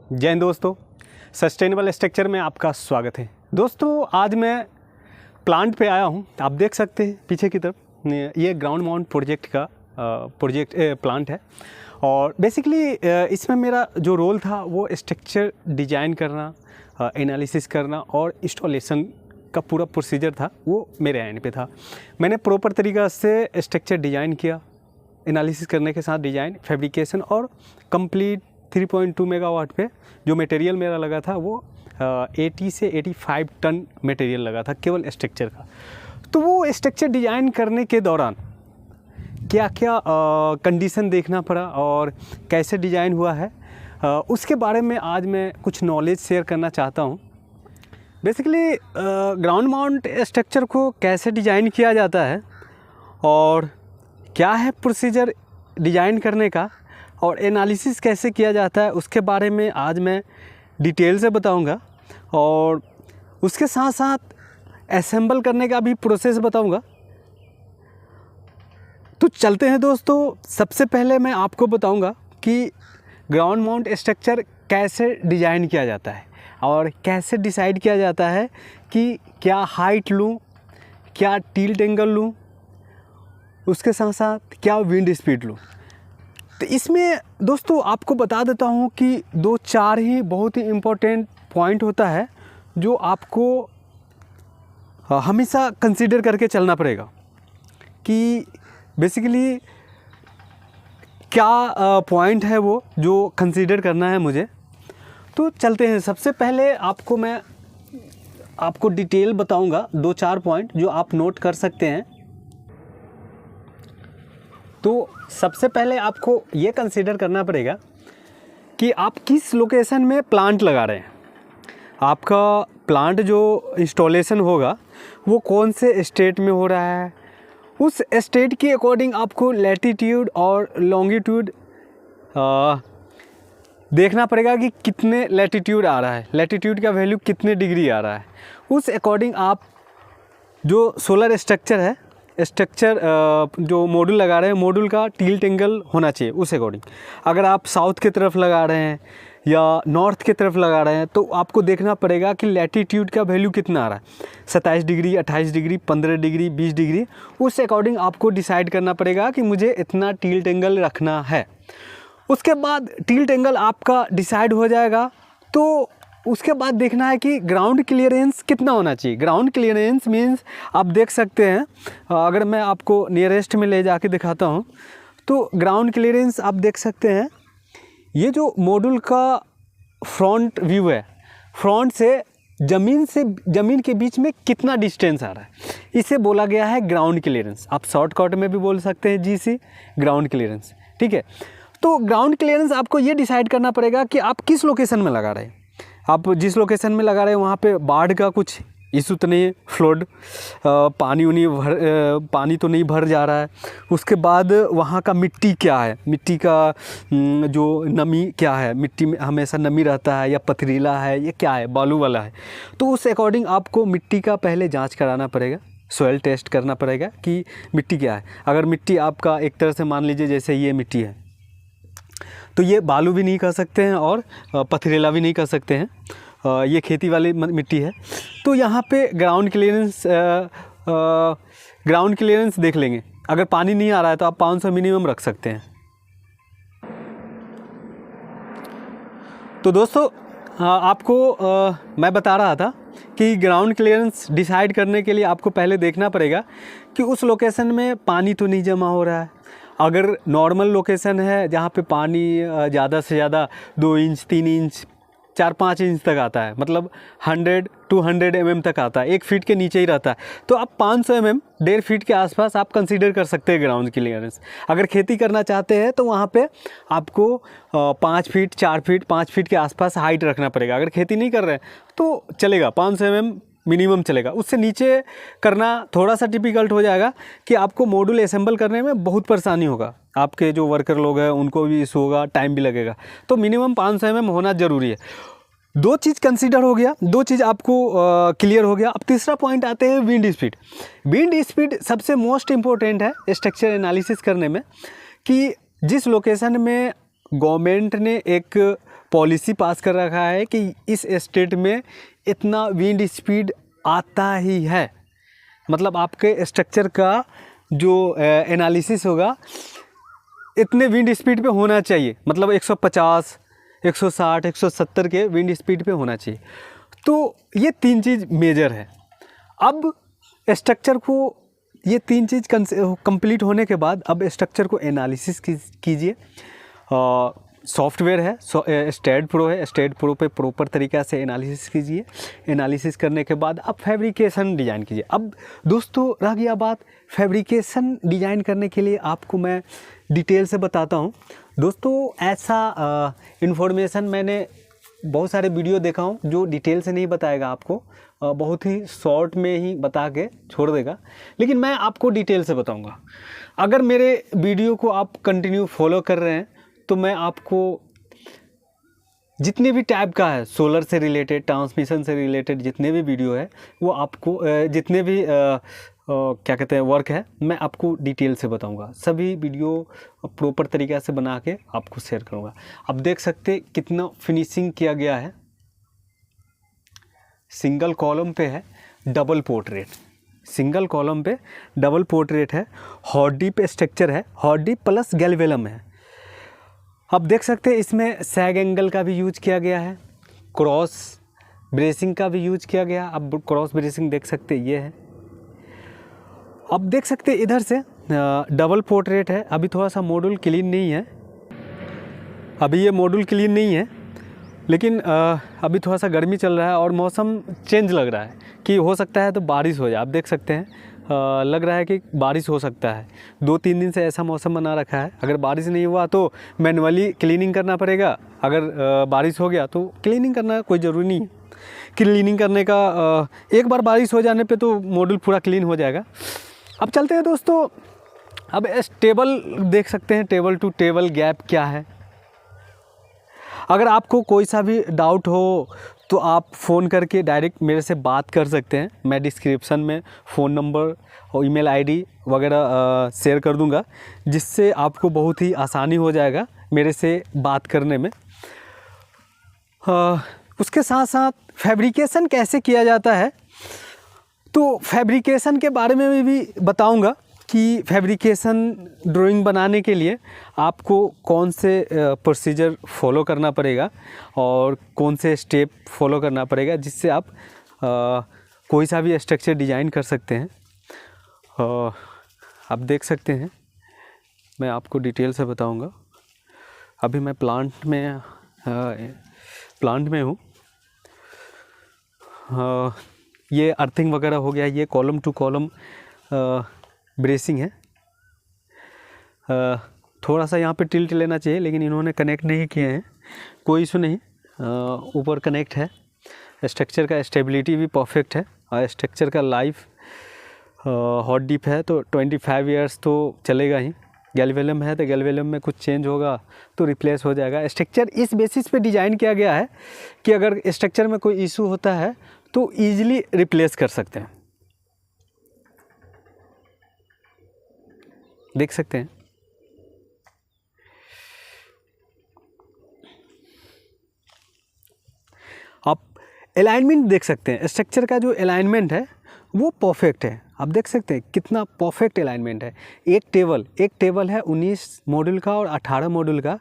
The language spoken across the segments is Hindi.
जय हिंद दोस्तों, सस्टेनेबल स्ट्रक्चर में आपका स्वागत है। दोस्तों आज मैं प्लांट पे आया हूँ। आप देख सकते हैं पीछे की तरफ ये ग्राउंड माउंट प्रोजेक्ट का प्लांट है और बेसिकली इसमें मेरा जो रोल था वो स्ट्रक्चर डिज़ाइन करना, एनालिसिस करना और इंस्टॉलेशन का पूरा प्रोसीजर था, वो मेरे एंड पे था। मैंने प्रॉपर तरीक़ा से स्ट्रक्चर डिज़ाइन किया, एनालिसिस करने के साथ डिज़ाइन, फैब्रिकेशन और कंप्लीट 3.2 मेगावाट पे जो मटेरियल मेरा लगा था वो 80 से 85 टन मटेरियल लगा था केवल स्ट्रक्चर का। तो वो स्ट्रक्चर डिज़ाइन करने के दौरान क्या क्या कंडीशन देखना पड़ा और कैसे डिज़ाइन हुआ है, उसके बारे में आज मैं कुछ नॉलेज शेयर करना चाहता हूँ। बेसिकली ग्राउंड माउंट स्ट्रक्चर को कैसे डिज़ाइन किया जाता है और क्या है प्रोसीजर डिज़ाइन करने का और एनालिसिस कैसे किया जाता है, उसके बारे में आज मैं डिटेल से बताऊंगा और उसके साथ साथ असेंबल करने का भी प्रोसेस बताऊंगा। तो चलते हैं दोस्तों। सबसे पहले मैं आपको बताऊंगा कि ग्राउंड माउंट स्ट्रक्चर कैसे डिज़ाइन किया जाता है और कैसे डिसाइड किया जाता है कि क्या हाइट लूँ, क्या टिल्ट एंगल लूँ, उसके साथ साथ क्या विंड स्पीड लूँ। तो इसमें दोस्तों आपको बता देता हूँ कि 2-4 ही बहुत ही इम्पोर्टेंट पॉइंट होता है जो आपको हमेशा कंसीडर करके चलना पड़ेगा कि बेसिकली क्या पॉइंट है वो जो कंसीडर करना है मुझे। तो चलते हैं। सबसे पहले मैं आपको डिटेल बताऊँगा 2-4 पॉइंट जो आप नोट कर सकते हैं। तो सबसे पहले आपको ये कंसीडर करना पड़ेगा कि आप किस लोकेशन में प्लांट लगा रहे हैं। आपका प्लांट जो इंस्टॉलेशन होगा वो कौन से स्टेट में हो रहा है, उस स्टेट के अकॉर्डिंग आपको लैटिट्यूड और लॉन्गिट्यूड देखना पड़ेगा कि कितने लैटिट्यूड आ रहा है, लैटिट्यूड का वैल्यू कितने डिग्री आ रहा है। उस अकॉर्डिंग आप जो सोलर स्ट्रक्चर है, जो मॉड्यूल लगा रहे हैं, मॉड्यूल का टिल्ट एंगल होना चाहिए उस अकॉर्डिंग। अगर आप साउथ की तरफ लगा रहे हैं या नॉर्थ की तरफ लगा रहे हैं तो आपको देखना पड़ेगा कि लैटिट्यूड का वैल्यू कितना आ रहा है, 27 डिग्री, 28 डिग्री, 15 डिग्री, 20 डिग्री। उस अकॉर्डिंग आपको डिसाइड करना पड़ेगा कि मुझे इतना टिल्ट एंगल रखना है। उसके बाद टिल्ट एंगल आपका डिसाइड हो जाएगा तो उसके बाद देखना है कि ग्राउंड क्लियरेंस कितना होना चाहिए। ग्राउंड क्लियरेंस मीन्स आप देख सकते हैं, अगर मैं आपको नियरेस्ट में ले जाके दिखाता हूँ तो ग्राउंड क्लियरेंस आप देख सकते हैं। ये जो मॉड्यूल का फ्रंट व्यू है, फ्रंट से ज़मीन के बीच में कितना डिस्टेंस आ रहा है, इसे बोला गया है ग्राउंड क्लियरेंस। आप शॉर्टकट में भी बोल सकते हैं GC, ग्राउंड क्लियरेंस। ठीक है, तो ग्राउंड क्लियरेंस आपको ये डिसाइड करना पड़ेगा कि आप किस लोकेशन में लगा रहे हैं। आप जिस लोकेशन में लगा रहे हैं वहाँ पे बाढ़ का कुछ इशू तो नहीं है, फ्लड, पानी तो नहीं भर जा रहा है। उसके बाद वहाँ का मिट्टी क्या है, मिट्टी का जो नमी क्या है, मिट्टी में हमेशा नमी रहता है या पथरीला है, ये क्या है, बालू वाला है। तो उस अकॉर्डिंग आपको मिट्टी का पहले जांच कराना पड़ेगा, सॉइल टेस्ट करना पड़ेगा कि मिट्टी क्या है। अगर मिट्टी आपका एक तरह से मान लीजिए जैसे ये मिट्टी है तो ये बालू भी नहीं कर सकते हैं और पथरीला भी नहीं कर सकते हैं, ये खेती वाली मिट्टी है। तो यहाँ पे ग्राउंड क्लियरेंस देख लेंगे। अगर पानी नहीं आ रहा है तो आप 500 मिनिमम रख सकते हैं। तो दोस्तों आपको मैं बता रहा था कि ग्राउंड क्लियरेंस डिसाइड करने के लिए आपको पहले देखना पड़ेगा कि उस लोकेशन में पानी तो नहीं जमा हो रहा है। अगर नॉर्मल लोकेशन है जहाँ पे पानी ज़्यादा से ज़्यादा 2 इंच, 3 इंच, 4-5 इंच तक आता है, मतलब 100-200 mm तक आता है, 1 फीट के नीचे ही रहता है, तो आप 500 mm, 1.5 फीट के आसपास आप कंसीडर कर सकते हैं ग्राउंड क्लियरेंस। अगर खेती करना चाहते हैं तो वहाँ पे आपको 5 फीट, 4 फीट, 5 फीट के आसपास हाइट रखना पड़ेगा। अगर खेती नहीं कर रहे हैं तो चलेगा, 500 mm मिनिमम चलेगा। उससे नीचे करना थोड़ा सा डिफ़िकल्ट हो जाएगा कि आपको मॉड्यूल असेंबल करने में बहुत परेशानी होगा, आपके जो वर्कर लोग हैं उनको भी इशू होगा, टाइम भी लगेगा। तो मिनिमम 500 mm होना ज़रूरी है। 2 चीज़ कंसीडर हो गया, 2 चीज़ आपको क्लियर हो गया। अब तीसरा पॉइंट आते हैं विंड स्पीड। विंड स्पीड सबसे मोस्ट इम्पोर्टेंट है स्ट्रक्चर एनालिसिस करने में, कि जिस लोकेशन में गवर्नमेंट ने एक पॉलिसी पास कर रखा है कि इस स्टेट में इतना विंड स्पीड आता ही है। मतलब आपके स्ट्रक्चर का जो एनालिसिस होगा इतने विंड स्पीड पे होना चाहिए, मतलब 150, 160, 170 के विंड स्पीड पे होना चाहिए। तो ये 3 चीज़ मेजर है। अब स्ट्रक्चर को ये 3 चीज़ कंप्लीट होने के बाद अब स्ट्रक्चर को एनालिसिस कीजिए। सॉफ्टवेयर है स्टेड प्रो है, स्टेड प्रो पे प्रॉपर तरीक़ा से एनालिसिस कीजिए। एनालिसिस करने के बाद अब फैब्रिकेशन डिज़ाइन कीजिए। अब दोस्तों रह गया बात, फैब्रिकेशन डिज़ाइन करने के लिए आपको मैं डिटेल से बताता हूँ। दोस्तों ऐसा इन्फॉर्मेशन मैंने बहुत सारे वीडियो देखा हूँ जो डिटेल से नहीं बताएगा आपको, बहुत ही शॉर्ट में ही बता के छोड़ देगा, लेकिन मैं आपको डिटेल से बताऊँगा। अगर मेरे वीडियो को आप कंटिन्यू फॉलो कर रहे हैं तो मैं आपको जितने भी टाइप का है, सोलर से रिलेटेड, ट्रांसमिशन से रिलेटेड जितने भी वीडियो है वो आपको जितने भी क्या कहते हैं वर्क है, मैं आपको डिटेल से बताऊंगा। सभी वीडियो प्रॉपर तरीक़ा से बना के आपको शेयर करूंगा। अब देख सकते कितना फिनिशिंग किया गया है। सिंगल कॉलम पे है डबल पोर्ट्रेट, सिंगल कॉलम पे डबल पोर्ट्रेट है। हॉट डीप स्ट्रक्चर है, हॉट डीप प्लस गैल्वेलम है। अब देख सकते हैं इसमें सैग एंगल का भी यूज किया गया है, क्रॉस ब्रेसिंग का भी यूज किया गया। अब क्रॉस ब्रेसिंग देख सकते ये है। अब देख सकते इधर से डबल पोर्ट्रेट है। अभी थोड़ा सा मॉड्यूल क्लीन नहीं है, अभी ये मॉड्यूल क्लीन नहीं है, लेकिन अभी थोड़ा सा गर्मी चल रहा है और मौसम चेंज लग रहा है कि हो सकता है तो बारिश हो जाए। आप देख सकते हैं लग रहा है कि बारिश हो सकता है। 2-3 दिन से ऐसा मौसम बना रखा है। अगर बारिश नहीं हुआ तो मैनुअली क्लीनिंग करना पड़ेगा, अगर बारिश हो गया तो क्लीनिंग करना कोई ज़रूरी नहीं है। क्लीनिंग करने का एक बार बारिश हो जाने पे तो मॉड्यूल पूरा क्लीन हो जाएगा। अब चलते हैं दोस्तों, अब इस टेबल देख सकते हैं, टेबल टू टेबल गैप क्या है। अगर आपको कोई सा भी डाउट हो तो आप फ़ोन करके डायरेक्ट मेरे से बात कर सकते हैं। मैं डिस्क्रिप्शन में फ़ोन नंबर और ईमेल आईडी वगैरह शेयर कर दूंगा, जिससे आपको बहुत ही आसानी हो जाएगा मेरे से बात करने में। उसके साथ साथ फैब्रिकेशन कैसे किया जाता है, तो फैब्रिकेशन के बारे में भी बताऊंगा कि फैब्रिकेशन ड्राइंग बनाने के लिए आपको कौन से प्रोसीजर फॉलो करना पड़ेगा और कौन से स्टेप फॉलो करना पड़ेगा, जिससे आप कोई सा भी स्ट्रक्चर डिज़ाइन कर सकते हैं। आप देख सकते हैं, मैं आपको डिटेल से बताऊंगा। अभी मैं प्लांट में हूँ। ये अर्थिंग वगैरह हो गया, ये कॉलम टू कॉलम ब्रेसिंग है। थोड़ा सा यहाँ पे टिल्ट लेना चाहिए, लेकिन इन्होंने कनेक्ट नहीं किए हैं, कोई इशू नहीं, ऊपर कनेक्ट है। स्ट्रक्चर का स्टेबिलिटी भी परफेक्ट है और स्ट्रक्चर का लाइफ हॉट डीप है तो 25 ईयर्स तो चलेगा ही। गैल्वेलम है तो गैल्वेलम में कुछ चेंज होगा तो रिप्लेस हो जाएगा। स्ट्रक्चर इस बेसिस पे डिज़ाइन किया गया है कि अगर स्ट्रक्चर में कोई इशू होता है तो ईजिली रिप्लेस कर सकते हैं। देख सकते हैं आप अलाइनमेंट देख सकते हैं। स्ट्रक्चर का जो अलाइनमेंट है वो परफेक्ट है। आप देख सकते हैं कितना परफेक्ट अलाइनमेंट है। एक टेबल है 19 मॉड्यूल का और 18 मॉड्यूल का,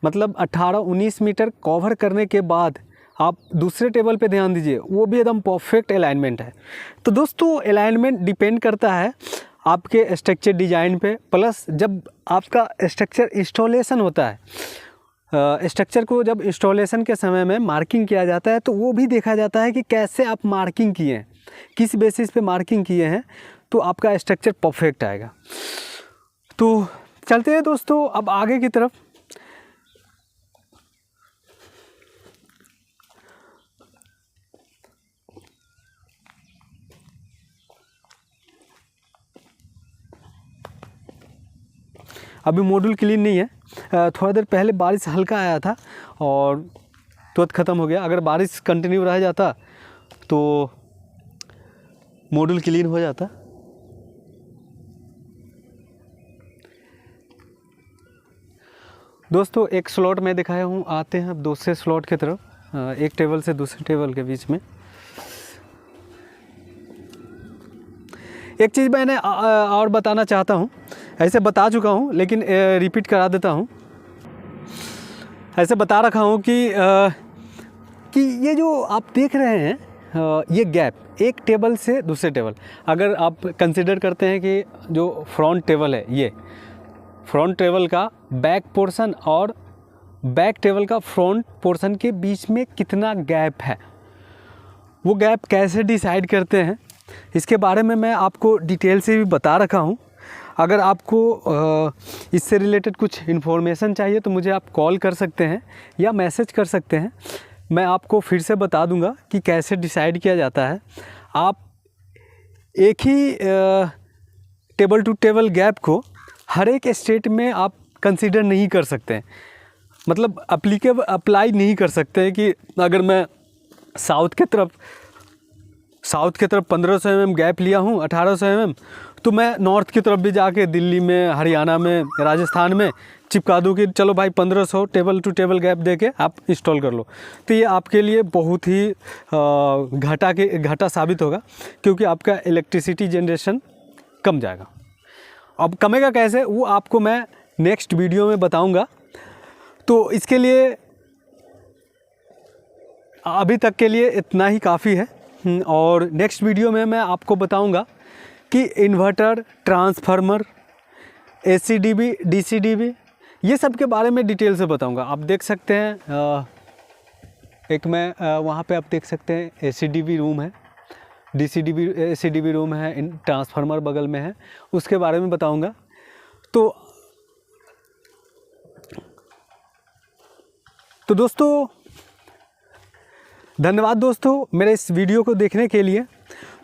मतलब 18-19 मीटर कवर करने के बाद आप दूसरे टेबल पे ध्यान दीजिए, वो भी एकदम परफेक्ट अलाइनमेंट है। तो दोस्तों अलाइनमेंट डिपेंड करता है आपके स्ट्रक्चर डिज़ाइन पे, प्लस जब आपका स्ट्रक्चर इंस्टॉलेशन होता है, स्ट्रक्चर को जब इंस्टॉलेशन के समय में मार्किंग किया जाता है तो वो भी देखा जाता है कि कैसे आप मार्किंग किए हैं, किस बेसिस पे मार्किंग किए हैं, तो आपका स्ट्रक्चर परफेक्ट आएगा। तो चलते हैं दोस्तों अब आगे की तरफ। अभी मॉड्यूल क्लीन नहीं है, थोड़ा देर पहले बारिश हल्का आया था और तुरंत ख़त्म हो गया। अगर बारिश कंटिन्यू रह जाता तो मॉड्यूल क्लीन हो जाता। दोस्तों एक स्लॉट मैं दिखाया हूँ, आते हैं अब दूसरे स्लॉट की तरफ, एक टेबल से दूसरे टेबल के बीच में। एक चीज़ मैंने और बताना चाहता हूँ, ऐसे बता चुका हूँ लेकिन रिपीट करा देता हूँ। ऐसे बता रखा हूँ कि ये जो आप देख रहे हैं ये गैप एक टेबल से दूसरे टेबल, अगर आप कंसिडर करते हैं कि जो फ्रंट टेबल है, ये फ्रंट टेबल का बैक पोर्शन और बैक टेबल का फ्रंट पोर्शन के बीच में कितना गैप है, वो गैप कैसे डिसाइड करते हैं, इसके बारे में मैं आपको डिटेल से भी बता रखा हूँ। अगर आपको इससे रिलेटेड कुछ इन्फॉर्मेशन चाहिए तो मुझे आप कॉल कर सकते हैं या मैसेज कर सकते हैं, मैं आपको फिर से बता दूंगा कि कैसे डिसाइड किया जाता है। आप एक ही टेबल टू टेबल गैप को हर एक स्टेट में आप कंसीडर नहीं कर सकते हैं, मतलब अप्लाई नहीं कर सकते हैं कि अगर मैं साउथ के तरफ 1500 mm गैप लिया हूँ 1800 mm, तो मैं नॉर्थ की तरफ भी जाके दिल्ली में, हरियाणा में, राजस्थान में चिपका दूँ कि चलो भाई 1500 टेबल टू टेबल गैप देके आप इंस्टॉल कर लो। तो ये आपके लिए बहुत ही घाटा साबित होगा, क्योंकि आपका इलेक्ट्रिसिटी जनरेशन कम जाएगा। अब कमेगा कैसे, वो आपको मैं नेक्स्ट वीडियो में बताऊंगा। तो इसके लिए अभी तक के लिए इतना ही काफ़ी है, और नेक्स्ट वीडियो में मैं आपको बताऊंगा कि इन्वर्टर, ट्रांसफार्मर, ACDB, DCDB, ये सब के बारे में डिटेल से बताऊंगा। आप देख सकते हैं एक मैं वहाँ पे आप देख सकते हैं ACDB रूम है, ACDB रूम है, ट्रांसफार्मर बगल में है, उसके बारे में बताऊंगा। तो दोस्तों धन्यवाद दोस्तों मेरे इस वीडियो को देखने के लिए।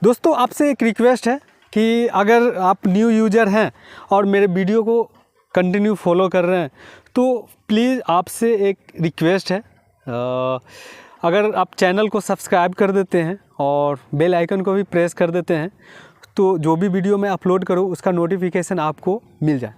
दोस्तों आपसे एक रिक्वेस्ट है कि अगर आप न्यू यूज़र हैं और मेरे वीडियो को कंटिन्यू फॉलो कर रहे हैं तो प्लीज़ आपसे एक रिक्वेस्ट है, अगर आप चैनल को सब्सक्राइब कर देते हैं और बेल आइकन को भी प्रेस कर देते हैं तो जो भी वीडियो मैं अपलोड करूँ उसका नोटिफिकेशन आपको मिल जाए।